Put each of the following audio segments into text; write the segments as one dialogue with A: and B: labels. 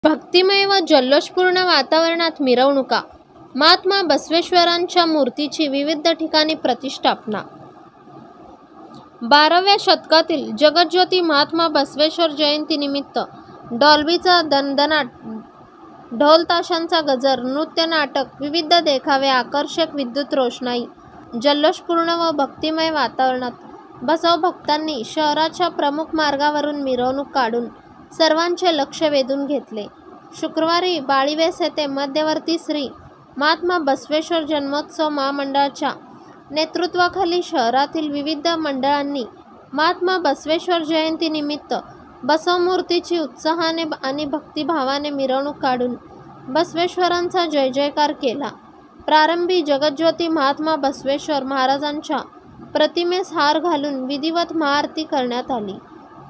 A: भक्तिमय व जल्लोषपूर्ण वातावरणात मिरवणुका. महात्मा बसवेश्वरांच्या मूर्तीची विविध ठिकाणी प्रतिष्ठापना. 12व्या शतकातील जगज्योती महात्मा बसवेश्वर जयंतीनिमित्त डॉल्बीचा दणदणाट, ढोल ताशांचा गजर, नृत्य नाटक, विविध देखावे, आकर्षक विद्युत रोषणाई, जल्लोषपूर्ण व भक्तिमय वातावरणात बसव भक्तांनी शहराच्या प्रमुख मार्गावरून मिरवणूक काढून सर्वांचे लक्ष वेधून घेतले. शुक्रवारी बाळीवेस येथे मध्यवर्ती श्री महात्मा बसवेश्वर जन्मोत्सव महामंडळाच्या नेतृत्वाखाली शहरातील विविध मंडळांनी महात्मा बसवेश्वर जयंतीनिमित्त बसवमूर्तीची उत्साहाने आणि भक्तिभावाने मिरवणूक काढून बसवेश्वरांचा जय जयकार केला. प्रारंभी जगज्योती महात्मा बसवेश्वर महाराजांच्या प्रतिमेस हार घालून विधिवत महाआरती करण्यात आली.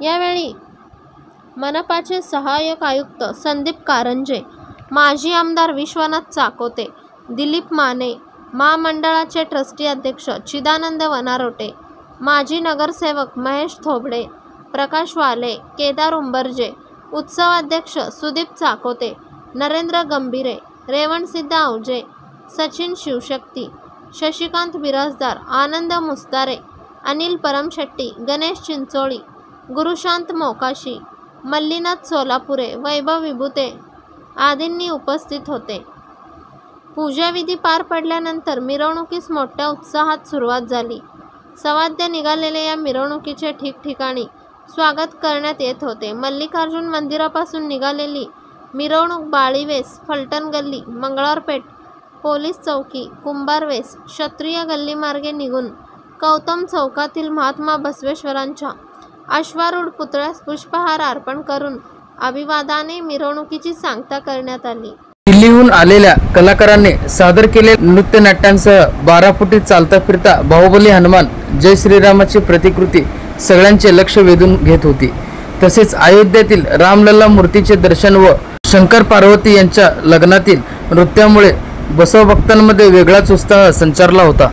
A: यावेळी मनपाचे सहाय्यक आयुक्त संदीप कारंजे, माजी आमदार विश्वनाथ चाकोते, दिलीप माने, महामंडळाचे ट्रस्टी अध्यक्ष चिदानंद वनारोटे, माजी नगरसेवक महेश थोबडे, प्रकाश वाले, केदार उंबर्जे, उत्सवाध्यक्ष सुदीप चाकोते, नरेंद्र गंभीरे, रेवणसिद्ध आवजे, सचिन शिवशक्ती, शशिकांत बिराजदार, आनंद मुस्तारे, अनिल परमशेट्टी, गणेश चिंचोळी, गुरुशांत मोकाशी, मल्लीनाथ सोलापुरे, वैभव विभूते आदींनी उपस्थित होते. पूजाविधी पार पडल्यानंतर मिरवणुकीस मोठ्या उत्साहात सुरुवात झाली. सवाद्य निघालेल्या या मिरवणुकीचे ठिकठिकाणी स्वागत करण्यात येत होते. मल्लिकार्जुन मंदिरापासून निघालेली मिरवणूक बाळीवेस, फलटण गल्ली, मंगळवारपेठ, पोलीस चौकी, कुंभारवेस, क्षत्रिय गल्ली मार्गे निघून गौतम चौकातील महात्मा बसवेश्वरांच्या अश्वारूढ पुतळ्यास पुष्पहार अर्पण करून अभिवादाने मिरवणुकीची सांगता करण्यात आली.
B: दिल्लीहून आलेल्या कलाकारांनी सादर केलेल्या नृत्यनाट्यांसह 12 फुटी चालता फिरता बाहुबली हनुमान जय श्रीरामाची प्रतिकृती सगळ्यांचे लक्ष वेधून घेत होती. तसेच अयोध्येतील रामलल्ला मूर्तीचे दर्शन व शंकर पार्वती यांच्या लग्नातील नृत्यामुळे बसव भक्तांमध्ये वेगळाच उत्साह संचारला होता.